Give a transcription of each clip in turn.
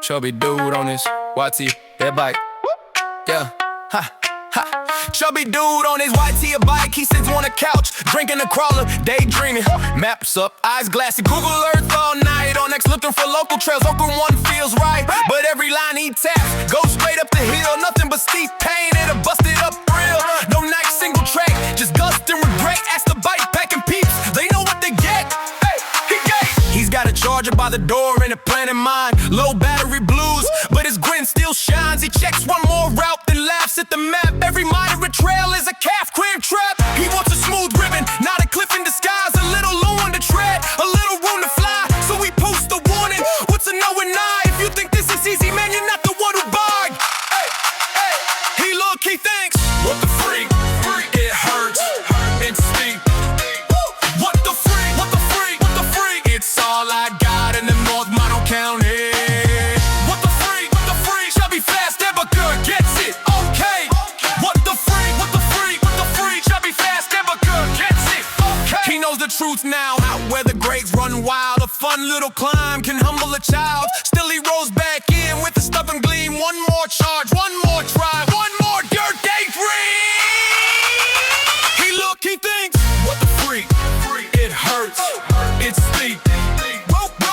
Chubby dude on his YT, that bike. Yeah, ha, ha. Chubby dude on his YT bike. He sits on a couch, drinking a crawler, daydreaming. Maps up, eyes glassy, Google Earth all night. On X looking for local trails, Oakland one feels right. But every line he taps goes straight up the hill. Nothing but steep pain and a busted up thrill. No nice single track, just gust and regret. Ask the bikepacking peeps, they know what they get. He's got a charger by the door and a plan in mind. Low battery blues, but his grin still shines. He checks one more route, then laughs at the map. Every moderate trail is a calf cramp trap. He wants a smooth ribbon, not a cliff in disguise. A little low on the tread, a little room to fly. So we post a warning, what's a no and I? If you think this is easy, man, you're not the one who bargained. Hey, hey, he look, he thinks, what the freak? It hurts, it's steep. What the freak? What the freak? What the freak? It's all I got in the North Model County. What the freak? What the freak? Chubby fast, ever good, gets it. Okay. What the freak? What the freak? What the freak? Chubby fast, ever good, gets it. Okay. He knows the truth now. Out where the grades run wild, a fun little climb can humble a child. Still he rolls back in with a stubborn gleam. One more charge, one more try, one more dirt day free. He look, he thinks, what the freak? It hurts, it's steep.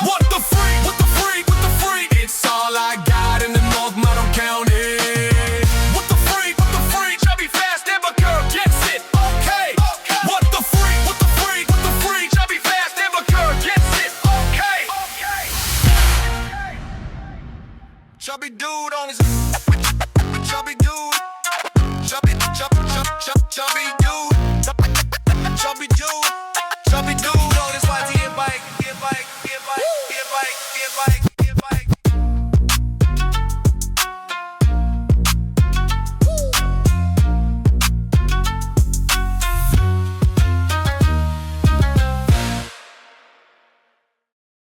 What the freak? What the freak? What the freak? It's all I got in the North Model County. What the freak? What the freak? Chubby fast, ever girl gets it. Okay. What the freak? What the freak? What the freak? Chubby fast, ever girl gets it. Okay. Chubby dude on his. Chubby dude. Chubby.